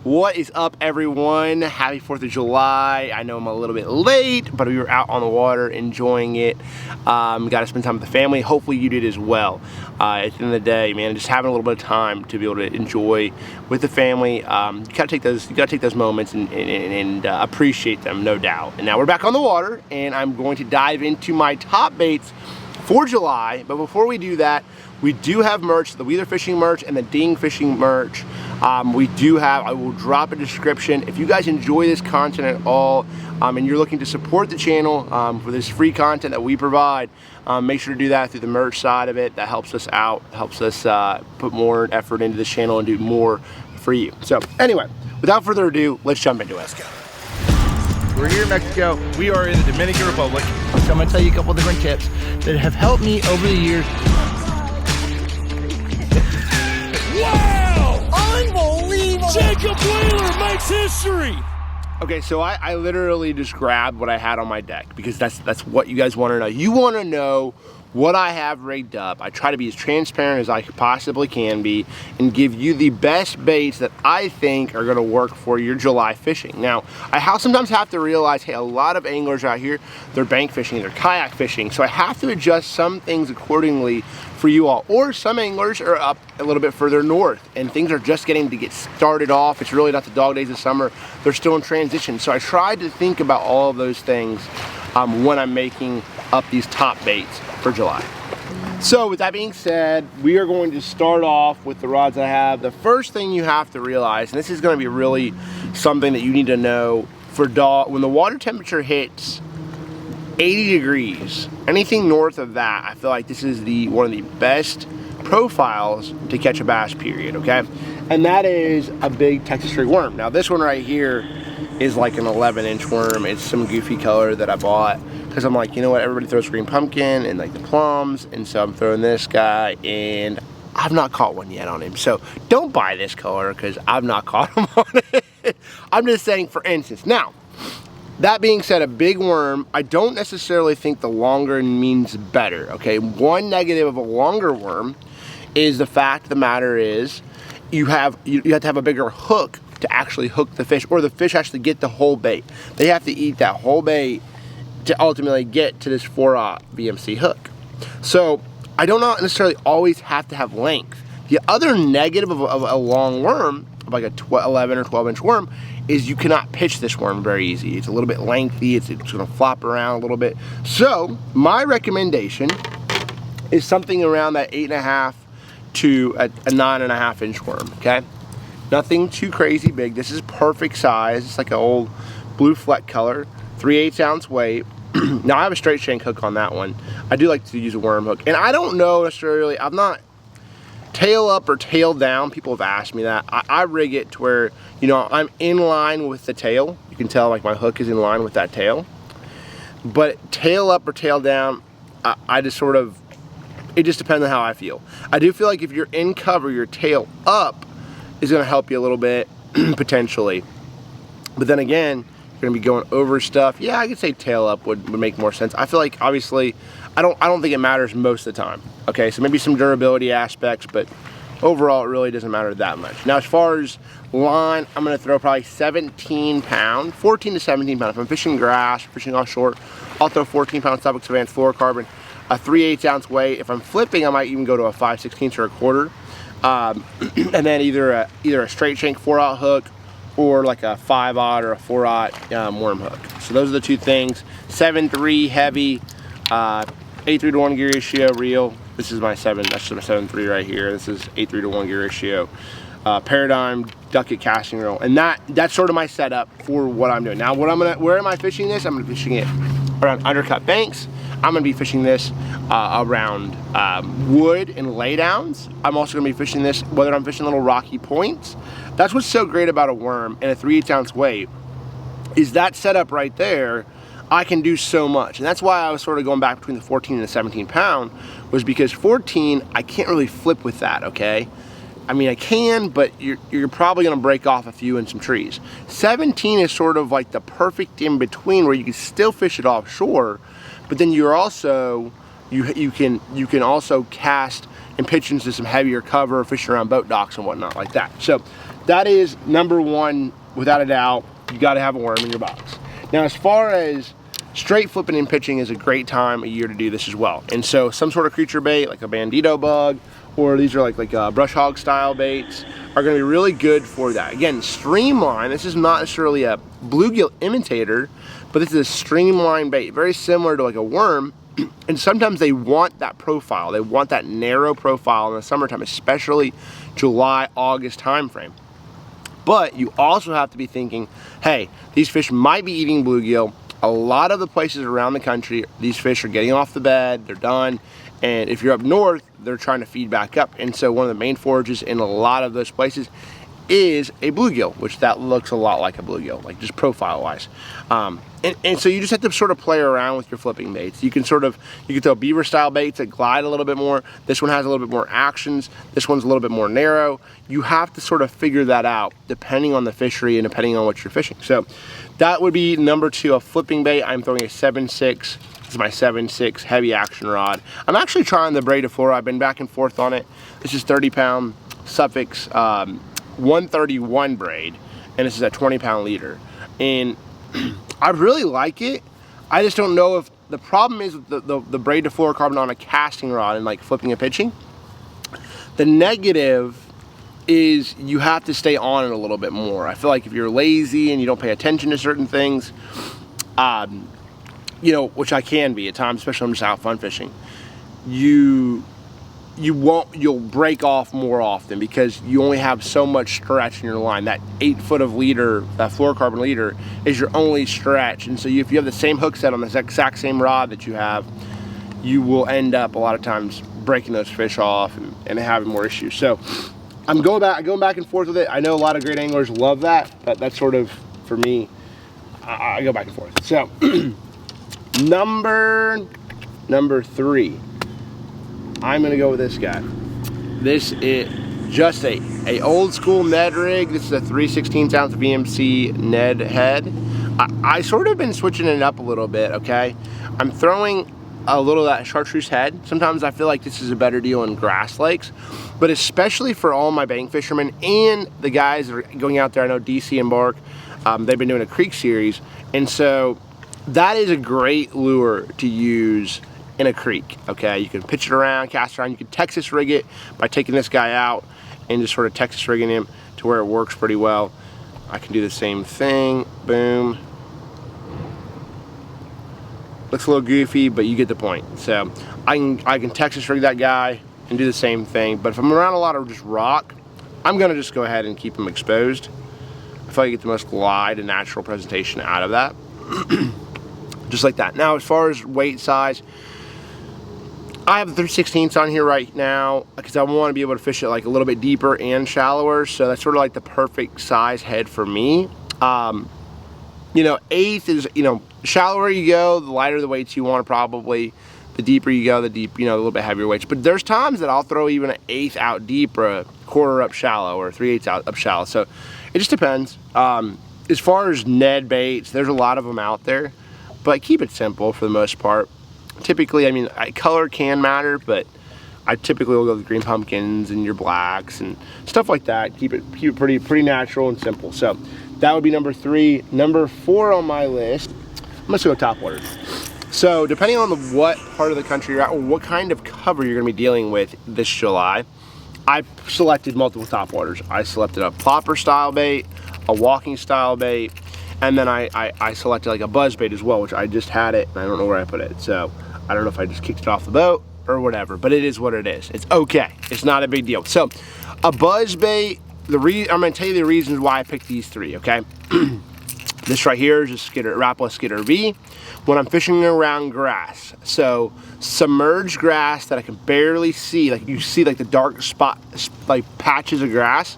What is up, everyone? Happy 4th of July. I know I'm a little bit late, but we were out on the water enjoying it. Got to spend time with the family. Hopefully you did as well. At the end of the day, man, just having a little bit of time to be able to enjoy with the family. You gotta take those moments and appreciate them, no doubt. And now we're back on the water, and I'm going to dive into my top baits for July. But before we do that, we do have merch, the Wheeler Fishing merch and the Ding Fishing merch. We do have, I will drop a description. If you guys enjoy this content at all, and you're looking to support the channel for this free content that we provide, make sure to do that through the merch side of it. That helps us out, helps us put more effort into this channel and do more for you. So anyway, without further ado, let's jump into it. Let's go. We're here in Mexico. We are in the Dominican Republic. So I'm gonna tell you a couple of different tips that have helped me over the years. Wow! Unbelievable! Jacob Wheeler makes history! Okay, so I literally just grabbed what I had on my deck because that's what you guys want to know. You want to know what I have rigged up. I try to be as transparent as I possibly can be and give you the best baits that I think are going to work for your July fishing. Now, I sometimes have to realize, hey, a lot of anglers out here, they're bank fishing, they're kayak fishing, so I have to adjust some things accordingly for you all. Or some anglers are up a little bit further north and things are just getting to get started off. It's really not the dog days of summer. They're still in transition. So I tried to think about all of those things when I'm making up these top baits for July. So with that being said, we are going to start off with the rods that I have. The first thing you have to realize, and this is going to be really something that you need to know for dog, when the water temperature hits 80 degrees, anything north of that, I feel like this is one of the best profiles to catch a bass, period, okay? And that is a big Texas rig worm. Now this one right here is like an 11-inch worm. It's some goofy color that I bought because I'm like, you know what, everybody throws green pumpkin and like the plums, and so I'm throwing this guy, and I've not caught one yet on him. So don't buy this color because I've not caught him on it. I'm just saying, for instance. Now, that being said, a big worm, I don't necessarily think the longer means better, okay? One negative of a longer worm is the fact of the matter is you have to have a bigger hook to actually hook the fish, or the fish actually get the whole bait. They have to eat that whole bait to ultimately get to this 4-aught VMC hook. So I don't necessarily always have to have length. The other negative of a long worm, of like a 11 or 12-inch worm, is you cannot pitch this worm very easy. It's a little bit lengthy, it's gonna flop around a little bit. So my recommendation is something around that 8.5 to a 9.5-inch worm, okay? Nothing too crazy big. This is perfect size. It's like an old blue fleck color, 3/8 ounce weight. Now I have a straight shank hook on that one. I do like to use a worm hook, and I don't know necessarily, I'm not tail up or tail down. People have asked me that. I rig it to where, you know, I'm in line with the tail. You can tell like my hook is in line with that tail. But tail up or tail down, I just sort of, it just depends on how I feel. I do feel like if you're in cover, your tail up is gonna help you a little bit, potentially. But then again, you're gonna be going over stuff. Yeah, I could say tail up would make more sense. I feel like, obviously, I don't think it matters most of the time. Okay, so maybe some durability aspects, but overall it really doesn't matter that much. Now as far as line, I'm gonna throw probably 17 pound, 14 to 17 pound. If I'm fishing grass, fishing offshore, I'll throw 14 pound Subex Advanced fluorocarbon, a 3/8 ounce weight. If I'm flipping, I might even go to a 5/16 or a quarter. And then either a straight shank 4-aught hook, or like a 5-aught or a 4-aught worm hook. So those are the two things. 7.3 heavy, 8.3 to 1 gear ratio reel. This is my 7.3 right here. This is 8.3 to 1 gear ratio. Paradigm ducket casting reel, and that's sort of my setup for what I'm doing. Now, where am I fishing this? I'm gonna be fishing it around undercut banks. I'm gonna be fishing this around wood and laydowns. I'm also gonna be fishing this whether I'm fishing little rocky points. That's what's so great about a worm and a 3/8 ounce weight, is that setup right there. I can do so much, and that's why I was sort of going back between the 14 and the 17 pound, was because 14, I can't really flip with that, okay? I mean, I can, but you're probably gonna break off a few in some trees. 17 is sort of like the perfect in between, where you can still fish it offshore, but then you're also, you can also cast and pitch into some heavier cover, fish around boat docks and whatnot like that. So that is number one, without a doubt. You got to have a worm in your box. Now, as far as straight flipping and pitching, is a great time of year to do this as well. And so some sort of creature bait, like a bandito bug, or these are like brush hog style baits, are going to be really good for that. Again, streamline. This is not necessarily a bluegill imitator, but this is a streamline bait, very similar to like a worm. And sometimes they want that profile. They want that narrow profile in the summertime, especially July, August time frame. But you also have to be thinking, hey, these fish might be eating bluegill. A lot of the places around the country, these fish are getting off the bed, they're done. And if you're up north, they're trying to feed back up. And so one of the main forages in a lot of those places is a bluegill, which that looks a lot like a bluegill, like just profile wise. And so you just have to sort of play around with your flipping baits. You can throw beaver style baits that glide a little bit more. This one has a little bit more actions. This one's a little bit more narrow. You have to sort of figure that out depending on the fishery and depending on what you're fishing. So that would be number two, a flipping bait. I'm throwing a 7.6. This is my 7.6 heavy action rod. I'm actually trying the Brody fluoro. I've been back and forth on it. This is 30-pound Suffolk's 131 braid, and this is a 20-pound leader. And I really like it. I just don't know if the problem is with the braid to fluorocarbon on a casting rod and like flipping and pitching. The negative is you have to stay on it a little bit more. I feel like if you're lazy and you don't pay attention to certain things, you know, which I can be at times, especially when I'm just out fun fishing, you'll break off more often because you only have so much stretch in your line. That 8 foot of leader, that fluorocarbon leader, is your only stretch. And so if you have the same hook set on the exact same rod that you have, you will end up a lot of times breaking those fish off and having more issues. So I'm going back and forth with it. I know a lot of great anglers love that, but that's sort of, for me, I go back and forth. So number 3. I'm gonna go with this guy. This is just a old school Ned Rig. This is a 3/16 ounce VMC Ned head. I sort of been switching it up a little bit, okay? I'm throwing a little of that chartreuse head. Sometimes I feel like this is a better deal in grass lakes, but especially for all my bank fishermen and the guys that are going out there. I know DC and Bark, they've been doing a creek series, and so that is a great lure to use in a creek, okay? You can pitch it around, cast it around. You can Texas rig it by taking this guy out and just sort of Texas rigging him to where it works pretty well. I can do the same thing, boom. Looks a little goofy, but you get the point. So I can Texas rig that guy and do the same thing. But if I'm around a lot of just rock, I'm gonna just go ahead and keep him exposed. I feel like I get the most glide and natural presentation out of that. Just like that. Now, as far as weight size, I have the 3/16 on here right now because I want to be able to fish it like a little bit deeper and shallower. So that's sort of like the perfect size head for me. You know, 1/8 is, you know, shallower you go, the lighter the weights you want probably. The deeper you go, the deep, you know, a little bit heavier weights. But there's times that I'll throw even an 1/8 out deep or a 1/4 up shallow or 3/8 out up shallow. So it just depends. As far as Ned baits, there's a lot of them out there, but keep it simple for the most part. Typically, I mean, color can matter, but I typically will go with green pumpkins and your blacks and stuff like that. Keep it pretty natural and simple. So that would be number 3. Number 4 on my list, I'm just gonna go Topwater. So depending on what part of the country you're at or what kind of cover you're gonna be dealing with this July, I've selected multiple Topwaters. I selected a plopper style bait, a walking style bait, and then I selected like a buzz bait as well, which I just had it and I don't know where I put it. So I don't know if I just kicked it off the boat or whatever, but it is what it is. It's okay. It's not a big deal. So a buzz bait, I'm gonna tell you the reasons why I picked these 3, okay? This right here is a Rapala Skidder V. When I'm fishing around grass, so submerged grass that I can barely see, like you see like the dark spot, like patches of grass,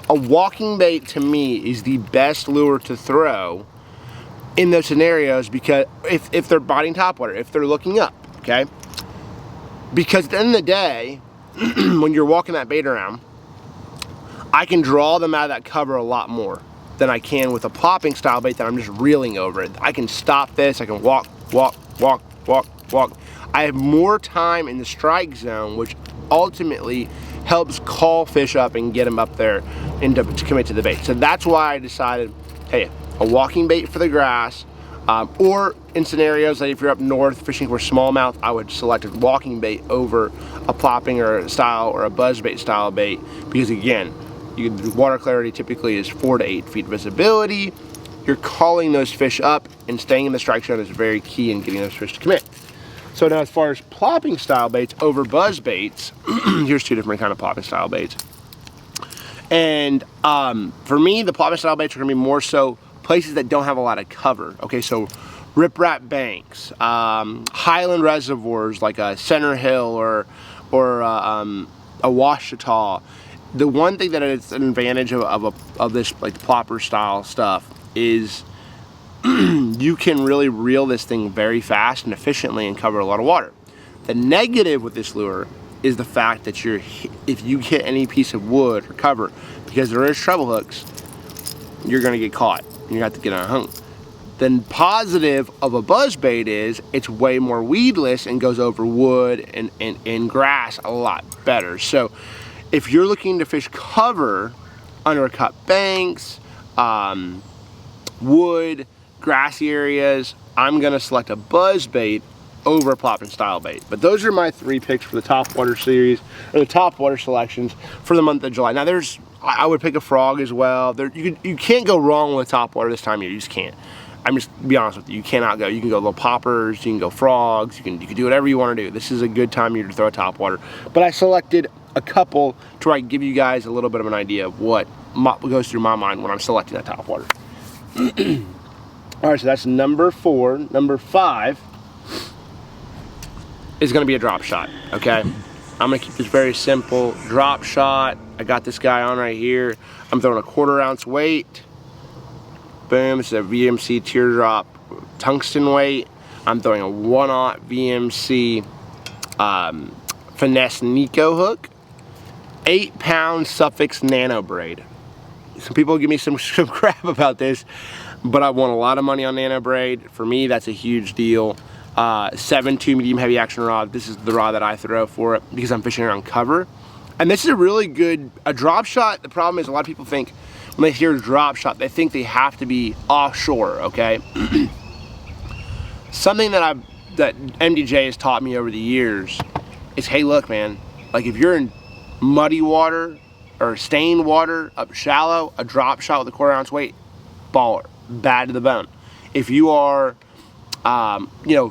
a walking bait to me is the best lure to throw in those scenarios, because if they're biting topwater, if they're looking up, okay? Because at the end of the day, when you're walking that bait around, I can draw them out of that cover a lot more than I can with a plopping style bait that I'm just reeling over it. I can stop this, I can walk. I have more time in the strike zone, which ultimately helps call fish up and get them up there and to commit to the bait. So that's why I decided, hey, a walking bait for the grass, or in scenarios like if you're up north fishing for smallmouth, I would select a walking bait over a plopping or a style or a buzz bait style bait, because again, water clarity typically is 4 to 8 feet visibility. You're calling those fish up, and staying in the strike zone is very key in getting those fish to commit. So now as far as plopping style baits over buzz baits, here's 2 different kind of plopping style baits. And for me, the plopping style baits are gonna be more so places that don't have a lot of cover. Okay, so riprap banks, highland reservoirs like a Center Hill or a Washita. The one thing that is an advantage of this like plopper style stuff is you can really reel this thing very fast and efficiently and cover a lot of water. The negative with this lure is the fact that if you hit any piece of wood or cover, because there is treble hooks, you're gonna get caught. You have to get on a hook. The positive of a buzz bait is it's way more weedless and goes over wood and grass a lot better. So if you're looking to fish cover, undercut banks, wood, grassy areas, I'm gonna select a buzz bait over a plopping style bait. But those are my 3 picks for the Topwater series, or the Topwater selections for the month of July. Now I would pick a frog as well. You can't go wrong with Topwater this time of year. You just can't. I'm just be honest with you. You cannot go. You can go little poppers. You can go frogs. You can do whatever you want to do. This is a good time of year to throw a Topwater. But I selected a couple to where I can give you guys a little bit of an idea of what goes through my mind when I'm selecting that Topwater. All right, so that's number 4. Number 5 is going to be a drop shot. Okay, I'm going to keep this very simple. Drop shot. I got this guy on right here. I'm throwing a 1/4 ounce weight. Boom, this is a VMC teardrop tungsten weight. I'm throwing a 1/0 VMC finesse Nico hook. 8-pound Suffix nano braid. Some people give me some crap about this, but I won a lot of money on nano braid. For me, that's a huge deal. 7.2 medium heavy action rod. This is the rod that I throw for it because I'm fishing around cover. And this is a really good, drop shot. The problem is a lot of people think when they hear drop shot, they think they have to be offshore, okay? Something that MDJ has taught me over the years is, hey, look, man, like if you're in muddy water or stained water up shallow, a drop shot with a 1/4 ounce weight, baller, bad to the bone. If you are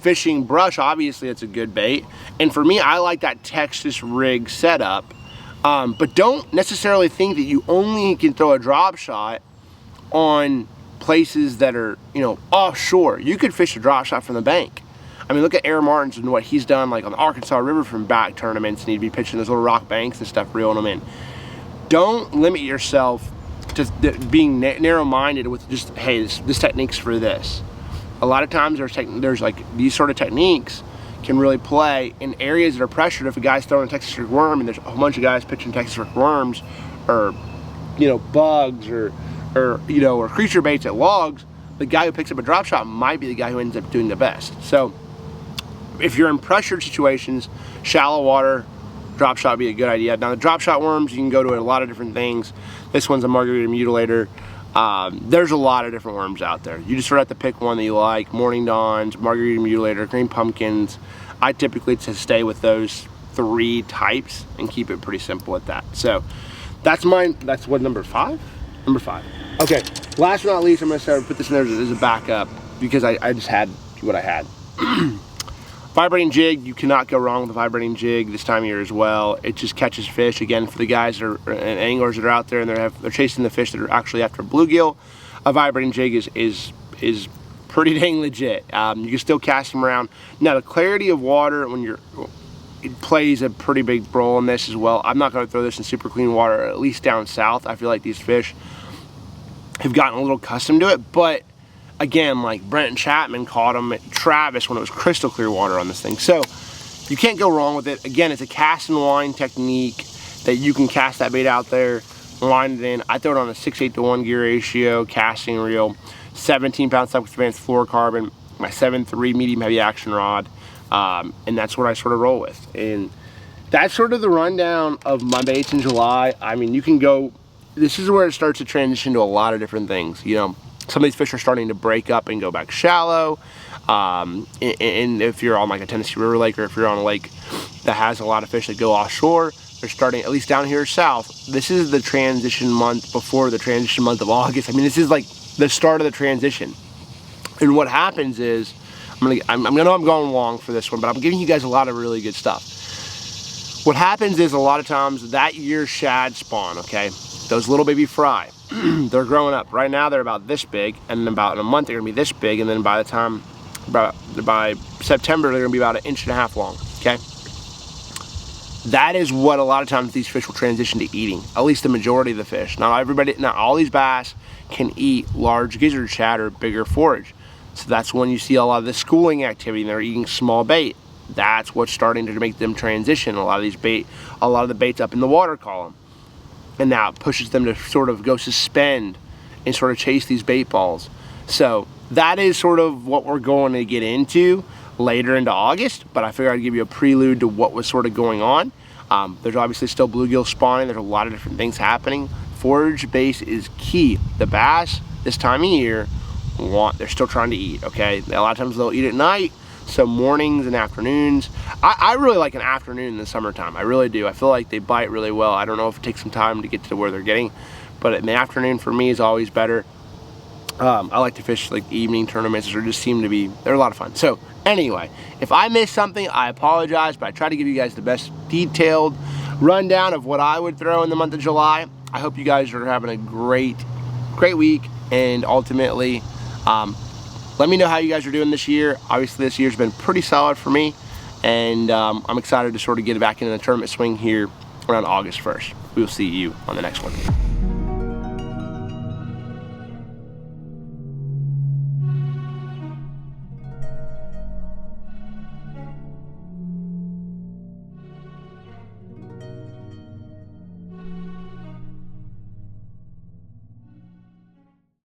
fishing brush, obviously it's a good bait. And for me, I like that Texas rig setup. But don't necessarily think that you only can throw a drop shot on places that are, offshore. You could fish a drop shot from the bank. I mean, look at Aaron Martins and what he's done, like on the Arkansas River from back tournaments, and he'd be pitching those little rock banks and stuff, reeling them in. Don't limit yourself to being narrow-minded with just, hey, this technique's for this. A lot of times there's like these sort of techniques can really play in areas that are pressured. If a guy's throwing a Texas rig worm and there's a whole bunch of guys pitching Texas rig worms or bugs or creature baits at logs, the guy who picks up a drop shot might be the guy who ends up doing the best. So if you're in pressured situations, shallow water, drop shot would be a good idea. Now the drop shot worms, you can go to a lot of different things. This one's a margarita mutilator. There's a lot of different worms out there. You just sort of have to pick one that you like. Morning Dawns, margarita mutilator, green pumpkins. I typically just stay with those 3 types and keep it pretty simple at that. So that's mine. That's what, number 5? Number 5. Okay, last but not least, I'm gonna put this in there as a backup because I just had what I had. Vibrating jig, you cannot go wrong with a vibrating jig this time of year as well. It just catches fish. Again, for the guys and anglers that are out there and they're chasing the fish that are actually after bluegill, a vibrating jig is pretty dang legit. You can still cast them around. Now the clarity of water it plays a pretty big role in this as well. I'm not going to throw this in super clean water, at least down south. I feel like these fish have gotten a little accustomed to it, but again, like Brent Chapman caught them at Travis when it was crystal clear water on this thing. So you can't go wrong with it. Again, it's a cast and line technique that you can cast that bait out there, line it in. I throw it on a 6/8 to 1 gear ratio, casting reel, 17-pound Suffix advanced fluorocarbon, my 7.3 medium heavy action rod, and that's what I sort of roll with. And that's sort of the rundown of my baits in July. I mean, you can go this is where it starts to transition to a lot of different things. You know, some of these fish are starting to break up and go back shallow. And if you're on like a Tennessee River lake, or if you're on a lake that has a lot of fish that go offshore, they're starting, at least down here south, this is the transition month before the transition month of August. I mean, this is like the start of the transition. And what happens is, I know I'm going long for this one, but I'm giving you guys a lot of really good stuff. What happens is, a lot of times that year's shad spawn, okay, those little baby fry, they're growing up. Right now they're about this big, and then about in a month they're gonna be this big, and then by the time, by September, they're gonna be about 1.5 inches long, okay? That is what a lot of times these fish will transition to eating, at least the majority of the fish. Not all these bass can eat large gizzard shad or bigger forage. So that's when you see a lot of the schooling activity, and they're eating small bait. That's what's starting to make them transition. A lot of the baits up in the water column. And now it pushes them to sort of go suspend and sort of chase these bait balls. So that is sort of what we're going to get into later into August, but I figured I'd give you a prelude to what was sort of going on. There's obviously still bluegill spawning. There's a lot of different things happening. Forage base is key. The bass this time of year, they're still trying to eat, okay? A lot of times they'll eat at night, so mornings and afternoons. I really like an afternoon in the summertime. I really do. I feel like they bite really well. I don't know if it takes some time to get to where they're getting, but in the afternoon for me is always better. I like to fish like evening tournaments, or just seem to be, they're a lot of fun. So anyway, if I missed something, I apologize, but I try to give you guys the best detailed rundown of what I would throw in the month of July. I hope you guys are having a great week, and ultimately, let me know how you guys are doing this year. Obviously this year's been pretty solid for me, and I'm excited to sort of get back into the tournament swing here around August 1st. We will see you on the next one.